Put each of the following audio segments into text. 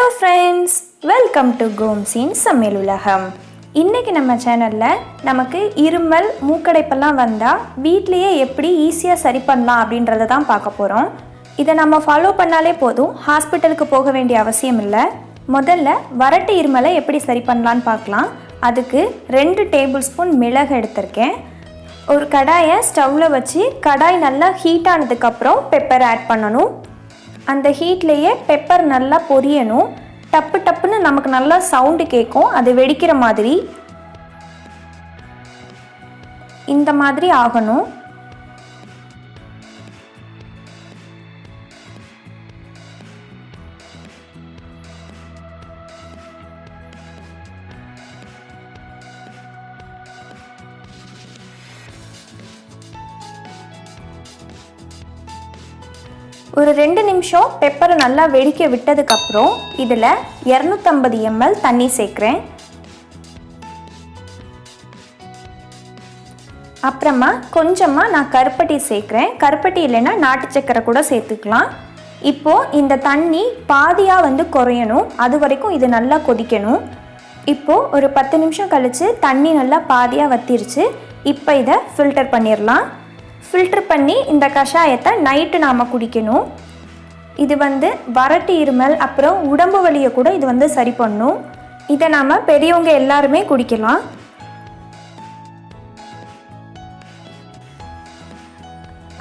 Hello friends, welcome to கோம்ஸின் சமையல் உலகம். இன்றைக்கி நம்ம சேனலில் நமக்கு இருமல் மூக்கடைப்பெல்லாம் வந்தால் வீட்லேயே எப்படி ஈஸியாக சரி பண்ணலாம் அப்படின்றத தான் பார்க்க போகிறோம். இதை நம்ம ஃபாலோ பண்ணாலே போதும், ஹாஸ்பிட்டலுக்கு போக வேண்டிய அவசியம் இல்லை. முதல்ல வறட்டு இருமலை எப்படி சரி பண்ணலான்னு பார்க்கலாம். அதுக்கு 2 டேபிள் ஸ்பூன் மிளகு எடுத்திருக்கேன். ஒரு கடாயை ஸ்டவ்வில் வச்சு கடாய் நல்லா ஹீட் ஆனதுக்கப்புறம் பெப்பர் ஆட் பண்ணணும். அந்த ஹீட்லேயே பெப்பர் நல்லா பொரியணும். டப்பு டப்புன்னு நமக்கு நல்லா சவுண்டு கேட்கும், அது வெடிக்கிற மாதிரி. இந்த மாதிரி ஆகணும். ஒரு 2 நிமிஷம் பெப்பரை நல்லா வெடிக்க விட்டதுக்கப்புறம் இதில் 250 ml தண்ணி சேர்க்குறேன். அப்புறமா கொஞ்சமாக நான் கருப்பட்டி சேர்க்குறேன். கருப்பட்டி இல்லைன்னா நாட்டு சக்கரை கூட சேர்த்துக்கலாம். இப்போது இந்த தண்ணி பாதியாக குறையணும், அது வரைக்கும் இது நல்லா கொதிக்கணும். இப்போது ஒரு 10 நிமிஷம் கழித்து தண்ணி நல்லா பாதியாக வத்திருச்சு. இப்போ இதை ஃபில்டர் பண்ணிடலாம். ஃபில்டர் பண்ணி இந்த கஷாயத்தை நைட்டு நாம் குடிக்கணும். இது வறட்டு இருமல் அப்புறம் உடம்பு வலியை கூட இது சரி பண்ணும். இதை நாம் பெரியவங்க எல்லாருமே குடிக்கலாம்.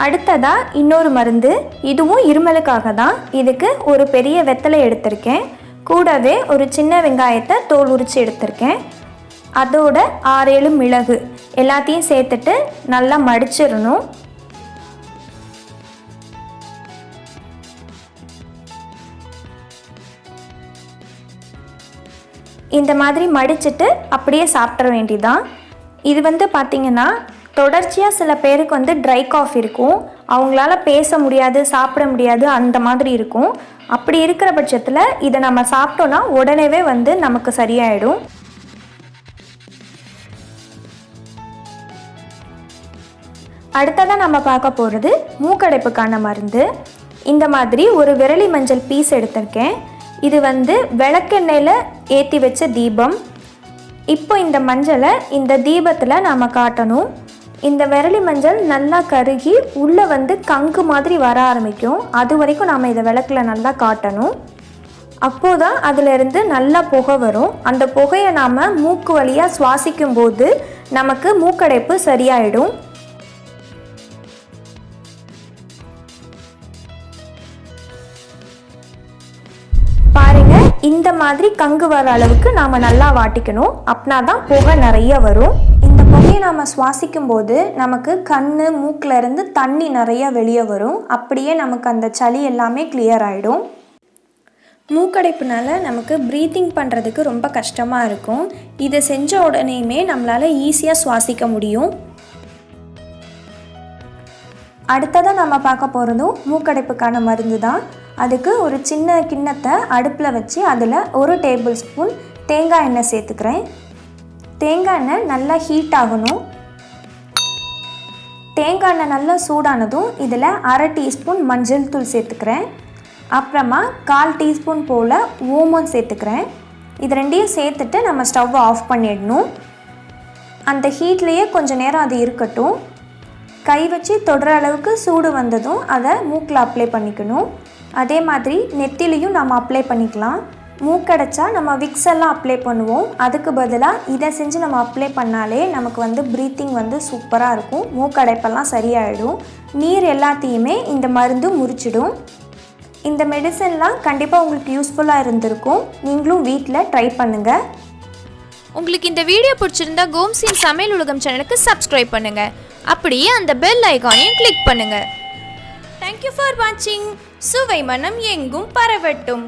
அடுத்ததாக இன்னொரு மருந்து, இதுவும் இருமலுக்காக தான். இதுக்கு ஒரு பெரிய வெத்தலை எடுத்திருக்கேன். கூடவே ஒரு சின்ன வெங்காயத்தை தோல் உரித்து எடுத்திருக்கேன். அதோட 6-7 மிளகு எல்லாத்தையும் சேர்த்துட்டு நல்லா மடிச்சிடணும். இந்த மாதிரி மடிச்சிட்டு அப்படியே சாப்பிட்ற வேண்டியதான். இது பார்த்திங்கன்னா தொடர்ச்சியாக சில பேருக்கு ட்ரை காஃப் இருக்கும், அவங்களால பேச முடியாது, சாப்பிட முடியாது, அந்த மாதிரி இருக்கும். அப்படி இருக்கிற பட்சத்தில் இதை நம்ம சாப்பிட்டோன்னா உடனேவே நமக்கு சரியாயிடும். அடுத்ததாக நம்ம பார்க்க போகிறது மூக்கடைப்புக்கான மருந்து. இந்த மாதிரி ஒரு விரலி மஞ்சள் பீஸ் எடுத்திருக்கேன். இது விளக்கெண்ணெயில் ஏற்றி வச்ச தீபம். இப்போ இந்த மஞ்சளை இந்த தீபத்தில் நாம் காட்டணும். இந்த விரலி மஞ்சள் நல்லா கருகி உள்ளே கங்கு மாதிரி வர ஆரம்பிக்கும். அது வரைக்கும் நாம் இதை விளக்கில் நல்லா காட்டணும். அப்போதான் அதிலிருந்து நல்லா புகை வரும். அந்த புகையை நாம் மூக்கு வழியாக சுவாசிக்கும் போது நமக்கு மூக்கடைப்பு சரியாயிடும். பாருங்க, இந்த மாதிரி கங்கு வர அளவுக்கு நாம் நல்லா வாட்டிக்கணும். அப்படின்னா தான் புகை நிறைய வரும். இந்த புகையை நாம் சுவாசிக்கும் போது நமக்கு கண்ணு மூக்கில் இருந்து தண்ணி நிறைய வெளியே வரும். அப்படியே நமக்கு அந்த சளி எல்லாமே கிளியர் ஆகிடும். மூக்கடைப்புனால நமக்கு ப்ரீத்திங் பண்ணுறதுக்கு ரொம்ப கஷ்டமாக இருக்கும். இதை செஞ்ச உடனேயுமே நம்மளால் ஈஸியாக சுவாசிக்க முடியும். அடுத்ததாக நம்ம பார்க்க போகிறதும் மூக்கடைப்புக்கான மருந்து தான். அதுக்கு ஒரு சின்ன கிண்ணத்தை அடுப்பில் வச்சு அதில் 1 டேபிள் ஸ்பூன் தேங்காய் எண்ணெய் சேர்த்துக்கிறேன். தேங்காய் எண்ணெய் நல்லா ஹீட் ஆகணும். தேங்காய் எண்ணெய் நல்லா சூடானதும் இதில் 1/2 டீஸ்பூன் மஞ்சள் தூள் சேர்த்துக்கிறேன். அப்புறமா 1/4 டீஸ்பூன் போல் ஓமம் சேர்த்துக்கிறேன். இது ரெண்டையும் சேர்த்துட்டு நம்ம ஸ்டவ்வை ஆஃப் பண்ணிடணும். அந்த ஹீட்லேயே கொஞ்சம் நேரம் அது இருக்கட்டும். கை வச்சு தொடுற அளவுக்கு சூடு வந்ததும் அதை மூக்கில் அப்ளை பண்ணிக்கணும். அதே மாதிரி நெத்திலையும் நம்ம அப்ளை பண்ணிக்கலாம். மூக்கடைச்சா நம்ம விக்ஸ் எல்லாம் அப்ளை பண்ணுவோம். அதுக்கு பதிலாக இதை செஞ்சு நம்ம அப்ளை பண்ணாலே நமக்கு ப்ரீத்திங் சூப்பராக இருக்கும். மூக்கடைப்பெல்லாம் சரியாயிடும். நீர் எல்லாத்தையுமே இந்த மருந்து முறிச்சிடும். இந்த மெடிசன்லாம் கண்டிப்பாக உங்களுக்கு யூஸ்ஃபுல்லாக இருந்திருக்கும். நீங்களும் வீட்டில் ட்ரை பண்ணுங்கள். உங்களுக்கு இந்த வீடியோ பிடிச்சிருந்தா கோம்ஸின் சமையல் உலகம் சேனலுக்கு சப்ஸ்கிரைப் பண்ணுங்கள். அப்படியே அந்த பெல் ஐகானையும் கிளிக் பண்ணுங்கள். தேங்க்யூ ஃபார் வாட்சிங். சுவை மனம் எங்கும் பரவட்டும்.